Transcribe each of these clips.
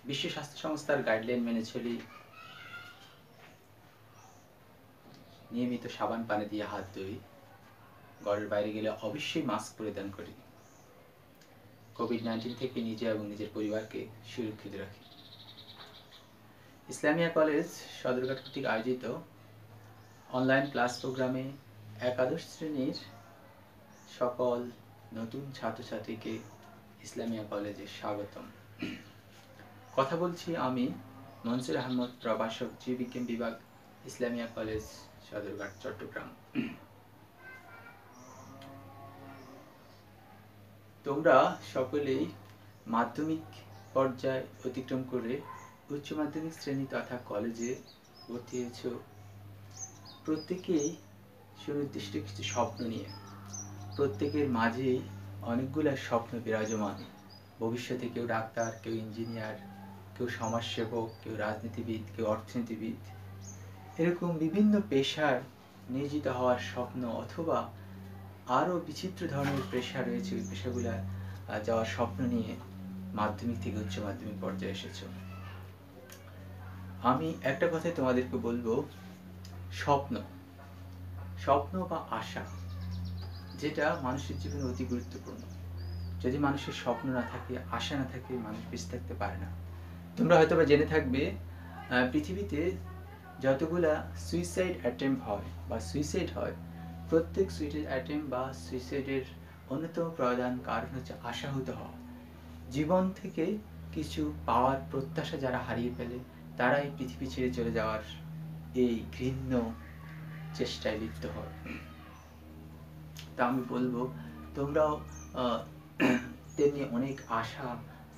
বিশ্ব স্বাস্থ্য সংস্থার গাইডলাইন মেনে চলি, নিয়মিত সাবান পানি দিয়ে হাত ধুই, ঘরের বাইরে গেলে অবশ্যই মাস্ক পরিধান করি, কোভিড-19 থেকে নিজে এবং নিজের পরিবারকে সুরক্ষিত রাখি। ইসলামিয়া কলেজ সদরঘাট কর্তৃক আয়োজিত অনলাইন ক্লাস প্রোগ্রামে একাদশ শ্রেণীর সকল নতুন ছাত্রছাত্রীকে ইসলামিয়া কলেজে স্বাগতম। কথা বলছি আমি মনসুর আহমদ, প্রভাষক, জীববিজ্ঞান বিভাগ, ইসলামিয়া কলেজ সদরঘাট, চট্টগ্রাম। তোমরা সকলেই মাধ্যমিক পর্যায় অতিক্রম করে উচ্চ মাধ্যমিক শ্রেণী তথা কলেজে ভর্তি হয়েছ। প্রত্যেকেই সুনির্দিষ্ট কিছু স্বপ্ন নিয়ে, প্রত্যেকের মাঝেই অনেকগুলো স্বপ্ন বিরাজমান। ভবিষ্যতে কেউ ডাক্তার, কেউ ইঞ্জিনিয়ার, কেউ সমাজসেবক, কেউ রাজনীতিবিদ, কেউ অর্থনীতিবিদ, এরকম বিভিন্ন পেশার নিয়োজিত হওয়ার স্বপ্ন, অথবা আরও বিচিত্র ধরনের পেশা রয়েছে, ওই পেশাগুলো যাওয়ার স্বপ্ন নিয়ে মাধ্যমিক থেকে উচ্চ মাধ্যমিক পর্যায়ে এসেছ। আমি একটা কথাই তোমাদেরকে বলবো, স্বপ্ন বা আশা, যেটা মানুষের জীবনে অতি গুরুত্বপূর্ণ। যদি মানুষের স্বপ্ন না থাকে, আশা না থাকে, মানুষ বেঁচে থাকতে পারে না। তোমরা হয়তো বা জেনে থাকবে, পৃথিবীতে যতগুলা সুইসাইড অ্যাটেম্প হয় বা সুইসাইড হয়, প্রত্যেক সুইসাইড অ্যাটেম্প বা সুইসাইডের অন্যতম প্রধান কারণ হচ্ছে আশাহত হওয়া। জীবন থেকে কিছু পাওয়ার প্রত্যাশা যারা হারিয়ে ফেলে, তারা এই পৃথিবী ছেড়ে চলে যাওয়ার এই ঘৃণ্য চেষ্টায় লিপ্ত হয়। তা আমি বলবো, তোমরাও তেমনি অনেক আশা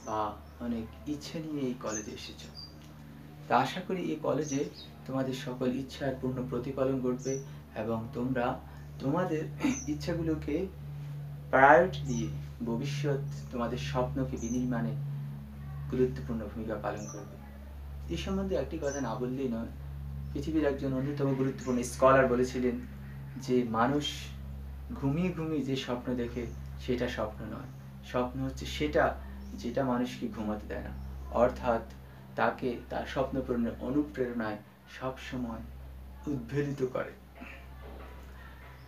বা অনেক ইচ্ছে নিয়ে এই কলেজে এসেছো। তা আশা করি এই কলেজে তোমাদের সকল ইচ্ছার পূর্ণ প্রতিফলন ঘটবে এবং তোমরা তোমাদের ইচ্ছাগুলোকে প্রায়োরিটি দিয়ে ভবিষ্যৎ তোমাদের স্বপ্নকে বিনির্মাণে গুরুত্বপূর্ণ ভূমিকা পালন করবে। এই সম্বন্ধে একটি কথা না বললেই নয়। পৃথিবীর একজন অন্যতম গুরুত্বপূর্ণ স্কলার বলেছিলেন যে মানুষ ঘুমিয়ে ঘুমিয়ে যে স্বপ্ন দেখে সেটা স্বপ্ন নয়, স্বপ্ন হচ্ছে সেটা যেটা মানুষকে ঘুমাতে দেয় না, অর্থাৎ তাকে তার স্বপ্ন পূরণের অনুপ্রেরণায় সবসময় উদ্বেলিত করে।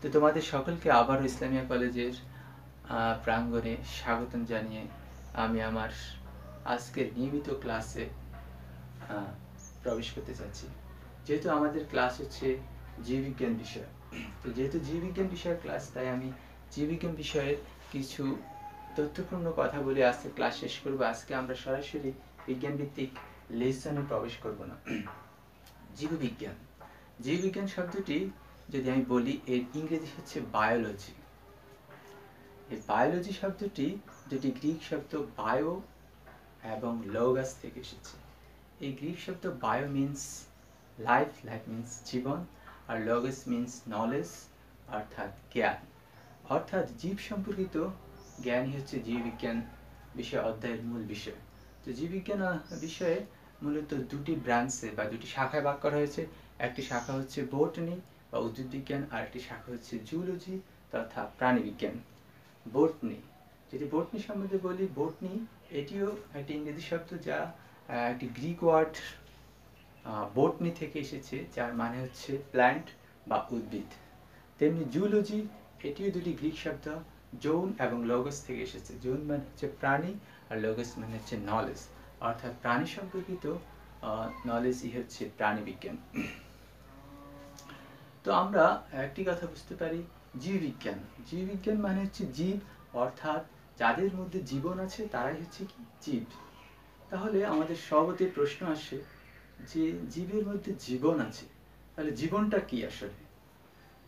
তো তোমাদের সকলকে আবারও ইসলামিয়া কলেজের প্রাঙ্গণে স্বাগতম জানিয়ে আমি আমার আজকের নিয়মিত ক্লাসে প্রবেশ করতে চাচ্ছি। যেহেতু আমাদের ক্লাস হচ্ছে জীববিজ্ঞান বিষয়, তো যেহেতু জীববিজ্ঞান বিষয়ের ক্লাস, তাই আমি জীববিজ্ঞান বিষয়ের কিছু তথ্যপূর্ণ কথা বলে আজকে ক্লাস শেষ করবো। আজকে আমরা সরাসরি বিজ্ঞান ভিত্তিক লেসনে প্রবেশ করব না। জীববিজ্ঞান শব্দটি যদি আমি বলি, এর ইংরেজি হচ্ছে বায়োলজি। এই বায়োলজি শব্দটি দুটি গ্রিক শব্দ বায়ো এবং লগস থেকে এসেছে। এই গ্রিক শব্দ bio means life, life means জীবন, আর লগস মিন্স নলেজ অর্থাৎ জ্ঞান। অর্থাৎ জীব সম্পর্কিত জ্ঞানই হচ্ছে জীববিজ্ঞান বিষয় অধ্যায়ের মূল বিষয়। তো জীববিজ্ঞান বিষয়ে মূলত দুটি ব্রাঞ্চে বা দুটি শাখায় ভাগ করা হয়েছে। একটি শাখা হচ্ছে বটনি বা উদ্ভিদ বিজ্ঞান, আর একটি শাখা হচ্ছে জুলজি তথা প্রাণীবিজ্ঞান। বটনি, যদি বটনি সম্বন্ধে বলি, বটনি এটিও একটি ইংরেজি শব্দ, যা একটি গ্রিক ওয়ার্ড বটনি থেকে এসেছে, যার মানে হচ্ছে প্ল্যান্ট বা উদ্ভিদ। তেমনি জুলজি, এটিও দুটি গ্রিক শব্দ যৌন এবং লগস থেকে এসেছে। যৌন মানে হচ্ছে প্রাণী, আর লগস মানে হচ্ছে নলেজ, অর্থাৎ প্রাণী সম্পর্কিত নলেজই হচ্ছে প্রাণীবিজ্ঞান। তো আমরা একটি কথা বুঝতে পারি, জীববিজ্ঞান মানে হচ্ছে জীব, অর্থাৎ যাদের মধ্যে জীবন আছে তারাই হচ্ছে কি জীব। তাহলে আমাদের স্বভাবতই প্রশ্ন আসে যে জীবের মধ্যে জীবন আছে, তাহলে জীবনটা কি আসলে?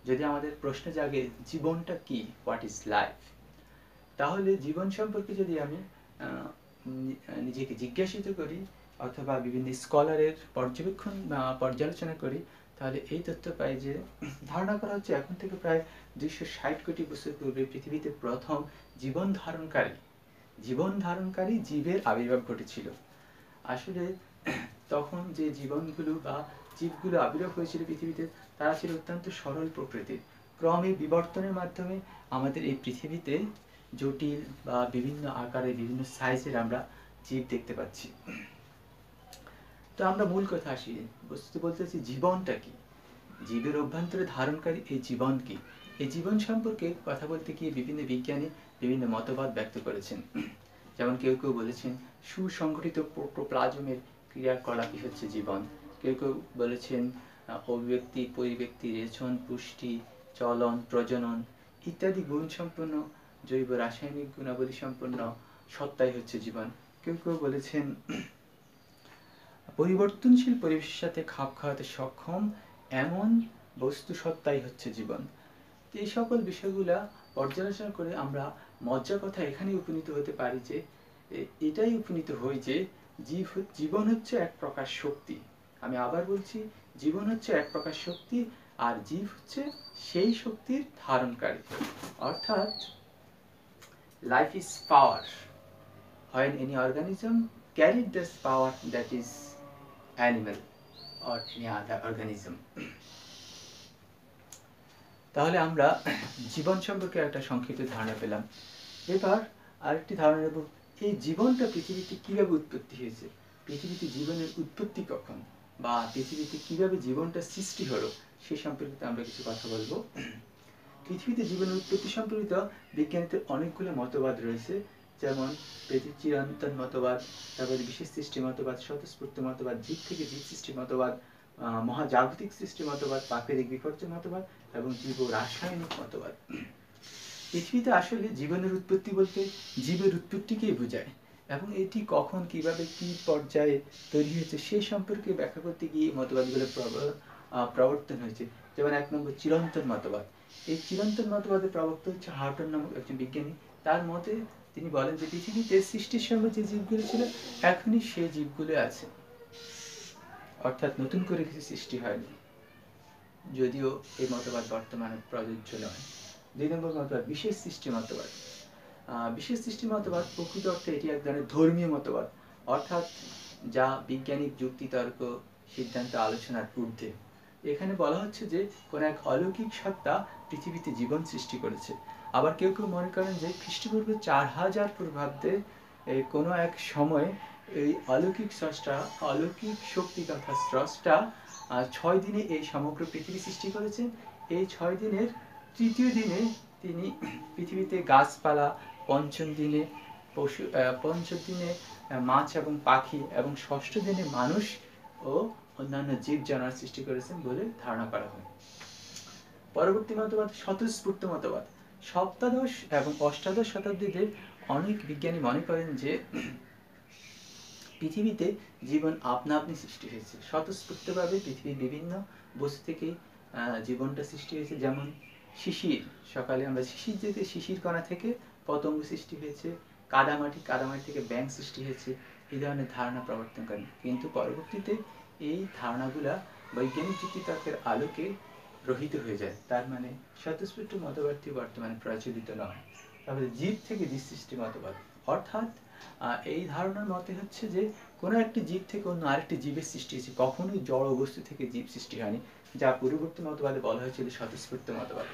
যদি আমাদের প্রশ্ন জাগে জীবনটা কি, হোয়াট ইজ লাইফ, তাহলে জীবন সম্পর্কে যদি আমি নিজেকে জিজ্ঞাসিত করি অথবা বিভিন্ন স্কলারের পর্যালোচনা করি, তাহলে এই তথ্য পাই যে ধারণা করা হচ্ছে এখন থেকে প্রায় 260 কোটি বছর পূর্বে পৃথিবীতে প্রথম জীবন ধারণকারী জীবের আবির্ভাব ঘটেছিল। আসলে তখন যে জীবনগুলো বা জীবগুলো আবির্ভাব হয়েছিল পৃথিবীতে, তারা ছিল অত্যন্ত সরল প্রকৃতির। ক্রমে বিবর্তনের মাধ্যমে আমাদের এই পৃথিবীতে জটিল বা বিভিন্ন আকারে বিভিন্ন সাইজের আমরা জীব দেখতে পাচ্ছি। তো আমরা মূল কথা আসি, বস্তুত বলতে চাচ্ছি জীবনটা কি, জীবের অভ্যন্তরে ধারণকারী এই জীবন কি। এই জীবন সম্পর্কে কথা বলতে গিয়ে বিভিন্ন বিজ্ঞানী বিভিন্ন মতবাদ ব্যক্ত করেছেন। যেমন কেউ কেউ বলেছেন সুসংগঠিত প্রোটোপ্লাজমের ক্রিয়াকলাপই হচ্ছে জীবন। কেউ কেউ বলেছেন অভিব্যক্তি, পরিব্যক্তি, রেচন, পুষ্টি, চলন, প্রজনন ইত্যাদি গুণসম্পন্ন জৈব রাসায়নিক গুণাবলী সম্পন্ন সত্তাই হচ্ছে জীবন। কেউ কেউ বলেছেন পরিবর্তনশীল পরিবেশের সাথে খাপ খাওয়াতে সক্ষম এমন বস্তু সত্তাই হচ্ছে জীবন। এই সকল বিষয়গুলা পর্যালোচনা করে আমরা মজ্জার কথা এখানে উপনীত হতে পারি যে এটাই উপনীত হই যে জীবন হচ্ছে এক প্রকার শক্তি। আমি আবার বলছি, জীবন হচ্ছে এক প্রকার শক্তি আর জীব হচ্ছে সেই শক্তির ধারণকারী। অর্থাৎ life is power. When any organism carried this power, that is animal or any other organism. তাহলে আমরা জীবন সম্পর্কে একটা সংক্ষিপ্ত ধারণা পেলাম। এবার আরেকটি ধারণা নেব, এই জীবনটা পৃথিবীতে কিভাবে উৎপত্তি হয়েছে, পৃথিবীতে জীবনের উৎপত্তি কখন, বা পৃথিবীতে কিভাবে জীবনটা সৃষ্টি হলো সে সম্পর্কিত আমরা কিছু কথা বলবো। পৃথিবীতে জীবনের উৎপত্তি সম্পর্কিত বিজ্ঞানীদের অনেকগুলো মতবাদ রয়েছে, যেমন চিরন্তন মতবাদ, তারপরে বিশেষ সৃষ্টি মতবাদ, স্বতঃস্ফূর্ত মতবাদ, জীব থেকে জীব সৃষ্টি মতবাদ, মহাজাগতিক সৃষ্টি মতবাদ, প্রাকৃতিক বিপর্যয় মতবাদ এবং জীব রাসায়নিক মতবাদ। পৃথিবীতে আসলে জীবনের উৎপত্তি বলতে জীবের উৎপত্তিকেই বোঝায়, এবং এটি কখন, কিভাবে, কি পর্যায়ে তৈরি হয়েছে সে সম্পর্কে ব্যাখ্যা করতে গিয়ে মতবাদগুলো প্রবর্তন হয়েছে। যেমন 1 নম্বর চিরন্তন মতবাদ। এই চিরন্তন মতবাদের প্রবক্তা হচ্ছে হার্টন নামক একজন বিজ্ঞানী। তার মতে তিনি বলেন যে পৃথিবীতে সৃষ্টির সময় যে জীবগুলো ছিল এখনই সেই জীবগুলো আছে, অর্থাৎ নতুন করে কিছু সৃষ্টি হয়নি, যদিও এই মতবাদ বর্তমানে প্রযোজ্য নয়। 2 নম্বর মতবাদ বিশেষ সৃষ্টি মতবাদ। বিশেষ সৃষ্টি মতবাদ প্রকৃত অর্থে এটি এক ধরনের ধর্মীয় মতবাদ, অর্থাৎ যা বৈজ্ঞানিক যুক্তি, তর্ক, সিদ্ধান্ত, আলোচনার ঊর্ধ্বে। এখানে বলা হচ্ছে যে কোন এক অলৌকিক সত্তা পৃথিবীতে জীবন সৃষ্টি করেছে। আবার কেউ কেউ মনে করেন যে খ্রিস্টপূর্ব 4000 পূর্বাব্দে কোনো এক সময়ে এই অলৌকিক স্রষ্টা, অলৌকিক শক্তি তথা স্রষ্টা 6 দিনে এই সমগ্র পৃথিবী সৃষ্টি করেছেন। এই 6 দিনের তৃতীয় দিনে তিনি পৃথিবীতে গাছপালা, পঞ্চম দিনে পশু, পঞ্চম দিনে মাছ এবং পাখি, এবং ষষ্ঠ দিনে মানুষ ও অন্যান্য জীব জানোয়ার সৃষ্টি করেছেন বলে ধারণা করা হয়। পরবর্তী মতবাদ স্বতঃস্ফূর্ত মতবাদ। সপ্তাদশ এবং অষ্টাদশ শতাব্দীতে অনেক বিজ্ঞানী মনে করেন যে পৃথিবীতে জীবন আপনা আপনি সৃষ্টি হয়েছে, স্বতঃস্ফূর্তভাবে পৃথিবীর বিভিন্ন বস্তু থেকে জীবনটা সৃষ্টি হয়েছে। যেমন শিশির, সকালে আমরা শিশির যেতে, শিশির কণা থেকে পতঙ্গ সৃষ্টি হয়েছে, কাদামাটি, কাদামাটি থেকে ব্যাঙ সৃষ্টি হয়েছে, এই ধরনের ধারণা প্রবর্তন করেন। কিন্তু পরবর্তীতে এই ধারণাগুলা বৈজ্ঞানিক যুক্তিতর্কের আলোকে রহিত হয়ে যায়। তার মানে স্বতঃস্ফূর্ত মতবাদটি বর্তমানে প্রচলিত নয়। তারপরে জীব থেকে জীব সৃষ্টি মতবাদ, অর্থাৎ এই ধারণার মতে হচ্ছে যে কোনো একটি জীব থেকে অন্য আরেকটি জীবের সৃষ্টি হয়েছে, কখনোই জড় বস্তু থেকে জীব সৃষ্টি হয়নি, যা পূর্ববর্তী মতবাদে বলা হয়েছিল স্বতঃস্ফূর্ত মতবাদ।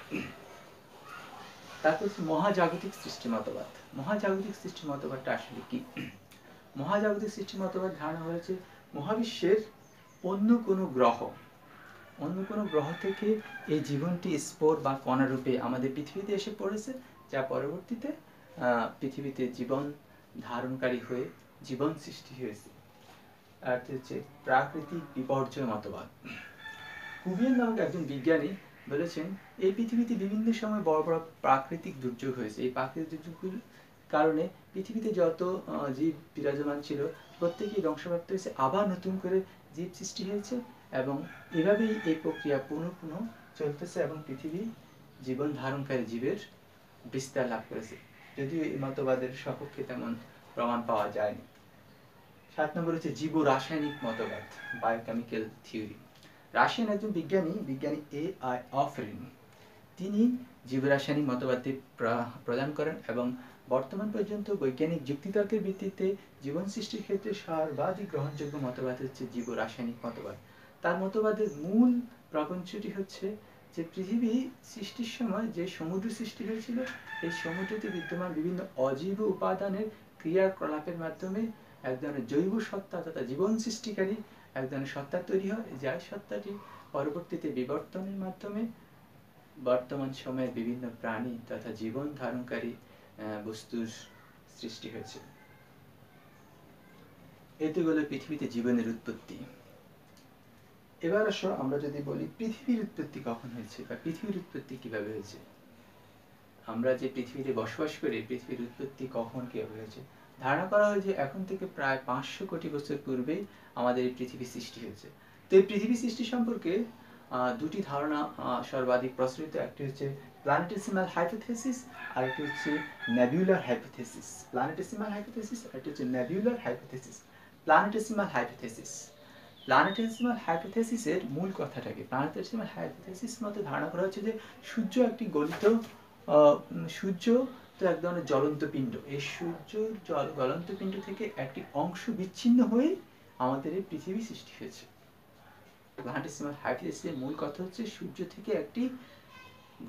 তারপর মহাজাগতিক সৃষ্টি মতবাদ। মহাজাগতিক সৃষ্টি মতবাদটা আসলে কি? মহাজাগতিক সৃষ্টি মতবাদ ধারণা হয়েছে মহাবিশ্বের অন্য কোনো গ্রহ থেকে এই জীবনটি স্পোর বা কণা রূপে আমাদের পৃথিবীতে এসে পড়েছে, যা পরবর্তীতে পৃথিবীতে জীবন ধারণকারী হয়ে জীবন সৃষ্টি হয়েছে। আর হচ্ছে প্রাকৃতিক বিপর্যয় মতবাদ। কুভিয়েন নামক একজন বিজ্ঞানী বলেছেন এই পৃথিবীতে বিভিন্ন সময় বড় বড় প্রাকৃতিক দুর্যোগ হয়েছে। এই প্রাকৃতিক দুর্যোগগুলোর কারণে পৃথিবীতে যত জীব বিরাজমান ছিল প্রত্যেকেই ধ্বংসপ্রাপ্ত হয়েছে, আবার নতুন করে জীব সৃষ্টি হয়েছে, এবং এভাবেই এই প্রক্রিয়া পুনঃ পুনঃ চলতেছে, এবং পৃথিবী জীবন ধারণকারী জীবের বিস্তার লাভ করেছে, যদিও এই মতবাদের সপক্ষে তেমন প্রমাণ পাওয়া যায়নি। 7 নম্বর হচ্ছে জীব রাসায়নিক মতবাদ, বায়োকেমিক্যাল থিওরি। রাশিয়ান একজন বিজ্ঞানী A.I. অফরিন, তিনি জীব রাসায়নিক মতবাদটি প্রদান করেন, এবং বর্তমান পর্যন্ত বৈজ্ঞানিক যুক্তিতর্কের ভিত্তিতে জীবন সৃষ্টির ক্ষেত্রে সর্বাধিক গ্রহণযোগ্য মতবাদ হচ্ছে জীব রাসায়নিক মতবাদ। তার মতবাদের মূল প্রপঞ্চটি হচ্ছে যে পৃথিবী সৃষ্টির সময় যে সমুদ্র সৃষ্টি হয়েছিল, এই সমুদ্রতে বিদ্যমান বিভিন্ন অজীব উপাদানের ক্রিয়াকলাপের মাধ্যমে এক ধরনের জৈব সত্তা তথা জীবন সৃষ্টিকারী এক ধরনের সত্তা তৈরি হয়, যার সত্তাটি পরবর্তীতে বিবর্তনের মাধ্যমে বর্তমান সময়ে বিভিন্ন প্রাণী তথা জীবন ধারণকারী বস্তুর সৃষ্টি হয়েছে। এতে হলো পৃথিবীতে জীবনের উৎপত্তি। এবার আসো আমরা যদি বলি পৃথিবীর উৎপত্তি কখন হয়েছে বা পৃথিবীর উৎপত্তি কিভাবে হয়েছে। আমরা যে পৃথিবীতে বসবাস করি, পৃথিবীর উৎপত্তি কখন কিভাবে হয়েছে। ধারণা করা হয় যে এখন থেকে প্রায় 500 কোটি বছর পূর্বেই আমাদের এই পৃথিবী সৃষ্টি হয়েছে। তো এই পৃথিবী সৃষ্টি সম্পর্কে দুটি ধারণা সর্বাধিক প্রচলিত। একটি হচ্ছে প্ল্যানেটেসিমাল হাইপোথেসিস আর একটি হচ্ছে নেবুলার হাইপোথেসিস। প্ল্যানেটেসিমাল হাইপোথেসিস আর একটি হচ্ছে নেবুলার হাইপোথেসিস। প্ল্যানেটেসিমাল হাইপোথেসিস, প্ল্যানেটেসিমাল হাইপোথেসিসের মূল কথাটা কি? প্ল্যানেটেসিমাল হাইপোথেসিস মতে ধারণা করা হচ্ছে যে সূর্য একটি গলিত, সূর্য তো এক ধরনের জ্বলন্ত পিণ্ড। এই সূর্য জ্বলন্ত পিণ্ড থেকে একটি অংশ বিচ্ছিন্ন হয়ে আমাদের এই পৃথিবী সৃষ্টি হয়েছে। প্ল্যানেটেসিমাল হাইপোথেসিসের মূল কথা হচ্ছে সূর্য থেকে একটি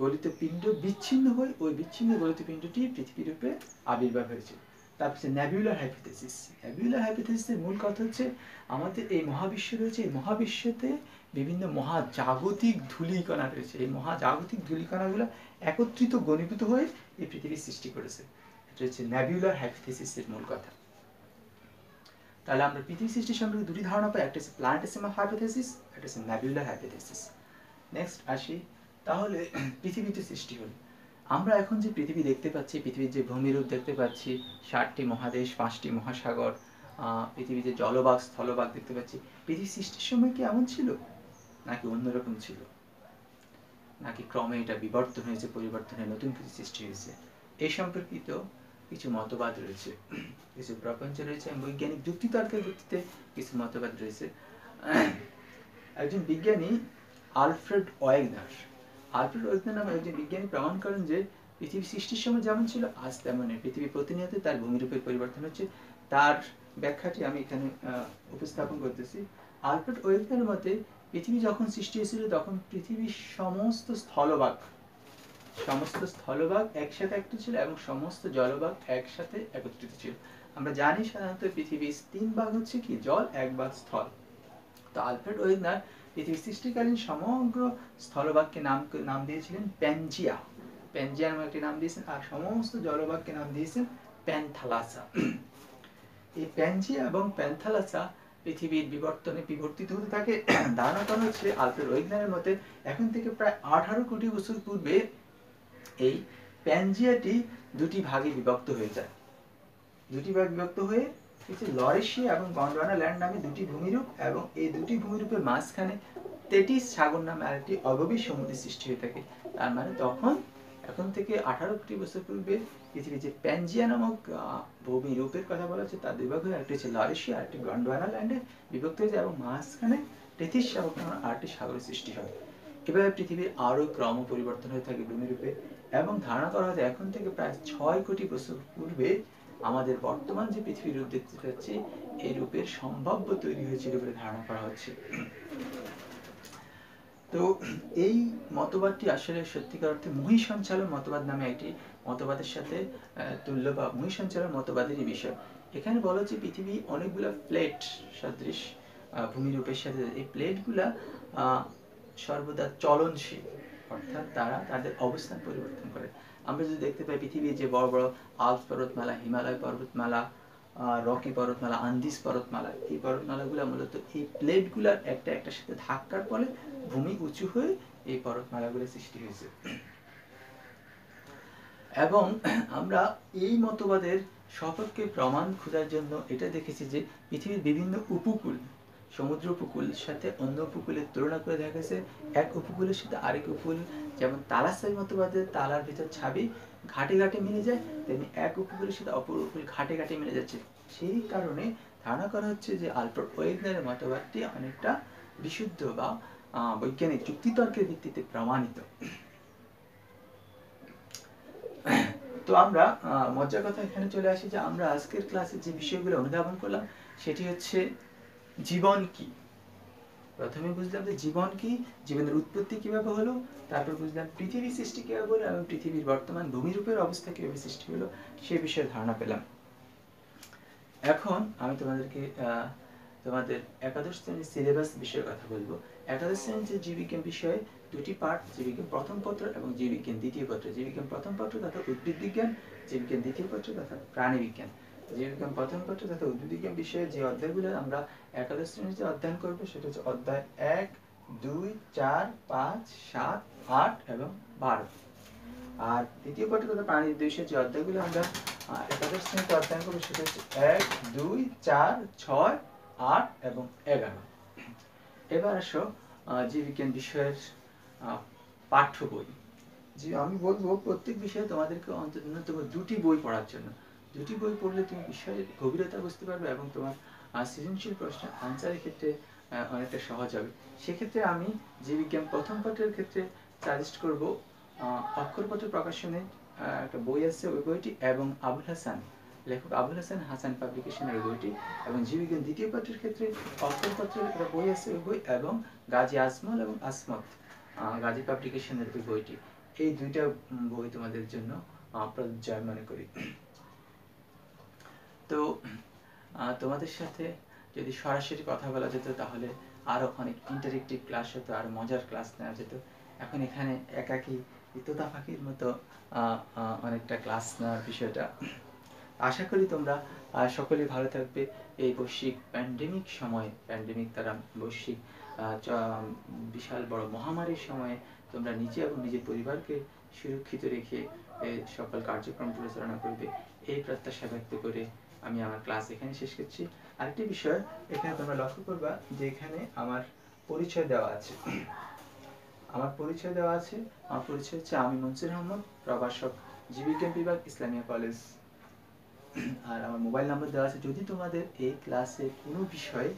গলিত পিণ্ড বিচ্ছিন্ন হয়ে ওই বিচ্ছিন্ন গলিত পিণ্ডটি পৃথিবী রূপে আবির্ভাব হয়েছে। তারপর নেবুলার হাইপোথেসিস। নেবুলার হাইপোথেসিসের মূল কথা হচ্ছে আমাদের এই মহাবিশ্ব রয়েছে, এই মহাবিশ্বতে বিভিন্ন মহাজাগতিক ধূলিকণা রয়েছে। এই মহাজাগতিক ধূলিকণাগুলো একত্রিত ঘনীভূত হয়ে এই পৃথিবীর সৃষ্টি করেছে। এটা হচ্ছে নেবুলার হাইপোথেসিসের মূল কথা। তাহলে আমরা পৃথিবী সৃষ্টি সম্পর্কে দুটি ধারণা পাই, একটা হচ্ছে প্ল্যানেটেসিমাল হাইপোথেসিস, একটা হচ্ছে নেবুলার হাইপোথেসিস। নেক্সট আসি, তাহলে পৃথিবীতে সৃষ্টি হলো। আমরা এখন যে পৃথিবী দেখতে পাচ্ছি, পৃথিবীর যে ভূমিরূপ দেখতে পাচ্ছি, 7টি মহাদেশ, 5টি মহাসাগর, পৃথিবীতে জলভাগ স্থলভাগ দেখতে পাচ্ছি, পৃথিবী সৃষ্টির সময় কি এমন ছিল নাকি অন্যরকম ছিল, নাকি ক্রমে এটা বিবর্তন হয়েছে, পরিবর্তন হয়ে নতুন কিছু সৃষ্টি হয়েছে, এই সম্পর্কিত কিছু মতবাদ রয়েছে, কিছু প্রপঞ্চ রয়েছে এবং বৈজ্ঞানিক যুক্তিতর্কের ভিত্তিতে কিছু মতবাদ রয়েছে। একজন বিজ্ঞানী আলফ্রেড ওয়েগনার নামে একজন বিজ্ঞানী প্রমাণ করেন যে পৃথিবী সৃষ্টির সময় যেমন ছিল আজ তেমনই পৃথিবী প্রতিনিয়ত তার ভূমিরূপের পরিবর্তন হচ্ছে। তার ব্যাখ্যাটি আমি এখানে উপস্থাপন করতেছি। আলফ্রেড ওয়েগনারের মতে পৃথিবী যখন সৃষ্টি হয়েছিল তখন পৃথিবীর সমস্ত স্থলভাগ একসাথে একত্রিত ছিল এবং সমস্ত জলভাগ একসাথে একত্রিত ছিল। আমরা জানি সাধারণত পৃথিবীর 3 ভাগ হচ্ছে কি জল, 1 ভাগ স্থল। তো আলফ্রেড ওয়েগনার পৃথিবী সৃষ্টিকালীন সমগ্র স্থলভাগকে নাম দিয়েছিলেন প্যানজিয়া নামে একটি নাম দিয়েছেন, আর সমস্ত জলভাগকে নাম দিয়েছেন প্যানথালাসা। এই প্যানজিয়া এবং প্যানথালাসা পৃথিবীর বিবর্তনে বিবর্তিত হতে থাকে। ধারণা করা হচ্ছে আলফ্রেড ওয়েগনারের মতে এখন থেকে প্রায় 18 কোটি বছর পূর্বে এই প্যানজিয়াটি দুটি ভাগে বিভক্ত হয়ে যায়। দুটি ভাগে বিভক্ত হয়ে লরেশিয়া এবং গন্ডোয়ানা ল্যান্ড নামে দুটি ভূমিরূপ এবং এই দুটি ভূমিরূপের মাঝখানে তেটিস সাগর নামে আরেকটি অগভীর সমুদ্রের সৃষ্টি হয়ে থাকে। তার মানে তখন এখন থেকে 18 কোটি বছর পূর্বে পৃথিবীর যে প্যানজিয়া নামক ভূমিরূপের কথা বলা হচ্ছে তার দুই ভাগ হয়ে একটি হচ্ছে লরেশিয়া আর একটি গন্ডোয়ানা ল্যান্ডে বিভক্ত হয়ে যায় এবং মাঝখানে তেটিস সাগর নামে আরেকটি সাগরের সৃষ্টি হয়। এভাবে পৃথিবীর আরো ক্রম পরিবর্তন হয়ে থাকে ভূমিরূপে এবং ধারণা করা হয় এখন থেকে প্রায় 6 কোটি বছর পূর্বে আমাদের বর্তমান যে পৃথিবীর রূপ দেখতে পাচ্ছি এই রূপের সম্ভাব্য তৈরি হয়েছিল বলে ধারণা করা হচ্ছে। তো এই মতবাদটি আসলে সত্যিকার অর্থে মহিসঞ্চালন মতবাদ নামে একটি মতবাদের সাথে তুল্য বা মহিসঞ্চালন মতবাদেরই বিষয়। এখানে বলা হচ্ছে পৃথিবী অনেকগুলো প্লেট সদৃশ ভূমিরূপের সাথে, এই প্লেটগুলা সর্বদা চলনশীল, অর্থাৎ তারা তাদের অবস্থান পরিবর্তন করে। আমরা যদি দেখতে পাই পৃথিবীর যে বড় বড় আল্পস পর্বতমালা, হিমালয় পর্বতমালা, রকি পর্বতমালা, আন্দিজ পর্বতমালা, এই পর্বতমালাগুলো মূলত এই প্লেটগুলার একটার সাথে ধাক্কার ফলে ভূমি উঁচু হয়ে এই পর্বতমালাগুলো সৃষ্টি হয়েছে। এবং আমরা এই মতবাদের সপক্ষে প্রমাণ খোঁজার জন্য এটা দেখেছি যে পৃথিবীর বিভিন্ন উপকূল, সমুদ্র উপকূলের সাথে অন্য উপকূলের তুলনা করে দেখা গেছে এক উপকূলের সাথে আরেক উপকূল, যেমন তালাসাই মতবাদের তালার ভিতর ছাবি ঘাটে ঘাটে মিলে যায়, তেমনি এক উপকূলের সাথে অপর উপকূল ঘাটে ঘাটে মিলে যাচ্ছে। সেই কারণে ধারণা করা হচ্ছে যে আলফ্রেড ওয়েগনারের মতবাদটি অনেকটা বিশুদ্ধ বা বৈজ্ঞানিক যুক্তিতর্কের ভিত্তিতে প্রমাণিত। তো আমরা মজার কথা এখানে চলে আসি যে আমরা আজকের ক্লাসে যে বিষয়গুলো অনুধাবন করলাম সেটি হচ্ছে জীবন কি। প্রথমে বুঝলাম যে জীবন কি, জীবনের উৎপত্তি কিভাবে হলো, তারপর বুঝলাম পৃথিবী সৃষ্টি কিভাবে হলো এবং পৃথিবীর বর্তমান ভূমিরূপের অবস্থা কিভাবে সৃষ্টি হলো সে বিষয়ে ধারণা পেলাম। এখন আমি তোমাদেরকে তোমাদের একাদশ শ্রেণীর সিলেবাস বিষয়ে কথা বলবো। একাদশ শ্রেণীর যে জীববিজ্ঞান বিষয়ে দুটি পার্ট, জীববিজ্ঞান প্রথম পত্র এবং জীববিজ্ঞান দ্বিতীয় পত্র। জীববিজ্ঞান প্রথম পত্র তথা উদ্ভিদ বিজ্ঞান, জীববিজ্ঞান দ্বিতীয় পত্র তথা প্রাণী বিজ্ঞান। জীববিজ্ঞান প্রথম পত্র তথা উদ্ভিদ বিজ্ঞান বিষয়ে যে অধ্যায়গুলো আমরা একাদশ শ্রেণীতে অধ্যয়ন করবো সেটা হচ্ছে অধ্যায় 1, 2, 4, 5, 7, 8 এবং 12। আর দ্বিতীয় পত্র তথা প্রাণী বিষয়ে যে অধ্যায়গুলো আমরা একাদশ শ্রেণীতে অধ্যয়ন করবো সেটা হচ্ছে 1, 2, 4, 6, 8 এবং 11। এবার আসো জীববিজ্ঞান বিষয়ের পাঠ্য বই। যে আমি বলবো প্রত্যেক বিষয়ে তোমাদেরকে অন্তত ন্যূনতম 2টি বই পড়ার জন্য। 2টি বই পড়লে তুমি বিষয়ের গভীরতা বুঝতে পারবে এবং তোমার সৃজনশীল প্রশ্নের আনসারের ক্ষেত্রে অনেকটা সহজ হবে। সেক্ষেত্রে আমি জীববিজ্ঞান প্রথম পত্রের ক্ষেত্রে সাজেস্ট করব অক্ষরপত্র প্রকাশনের একটা বই আছে, ওই বইটি, এবং আবুল হাসান, লেখক আবুল হাসান হাসান পাবলিকেশনের বইটি। এবং জীববিজ্ঞান দ্বিতীয় পত্রের ক্ষেত্রে অক্ষরপত্রের একটা বই আছে, ওই বই, এবং গাজী আজমল এবং আসমত গাজী পাবলিকেশনের ওই বইটি। এই দুইটা বই তোমাদের জন্য প্রযোজ্য মনে করি। তো তোমাদের সাথে যদি সরাসরি কথা বলা যেত তাহলে আরো অনেক ইন্টারেক্টিভ ক্লাস হতো, আরো মজার ক্লাস নেওয়া যেত। এখন এখানে একাকী তোতা পাখির মতো অনেকটা ক্লাস নেওয়ার বিষয়টা। আশা করি তোমরা সকলেই ভালো থাকবে। এই বৈশ্বিক প্যান্ডেমিক সময়ে, প্যান্ডেমিক দ্বারা বৈশ্বিক বিশাল বড় মহামারীর সময়ে তোমরা নিজে এবং নিজের পরিবারকে সুরক্ষিত রেখে সকল কার্যক্রম পরিচালনা করবে, এই প্রত্যাশা ব্যক্ত করে আমি আমার ক্লাস এখানে শেষ করছি। আরেকটি বিষয় এখানে তোমরা লক্ষ্য করবা যে এখানে আমার পরিচয় দেওয়া আছে। আমার পরিচয় হচ্ছে আমি মনসুর আহমদ, প্রভাষক, জীববিজ্ঞান বিভাগ, ইসলামিয়া কলেজ। আর আমার মোবাইল নাম্বার দেওয়া আছে। যদি তোমাদের এই ক্লাসে কোনো বিষয়ে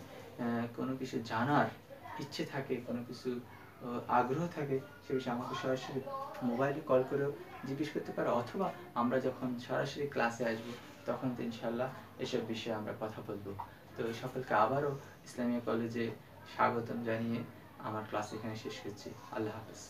কোনো কিছু জানার ইচ্ছে থাকে, কোনো কিছু আগ্রহ থাকে, সে বিষয়ে আমাকে সরাসরি মোবাইলে কল করেও জিজ্ঞেস করতে পারো, অথবা আমরা যখন সরাসরি ক্লাসে আসবো তখন তো ইনশাল্লাহ এসব বিষয়ে আমরা কথা বলবো। তো সকলকে আবারও ইসলামিয়া কলেজে স্বাগতম জানিয়ে আমার ক্লাস এখানে শেষ করছি। আল্লাহ হাফেজ।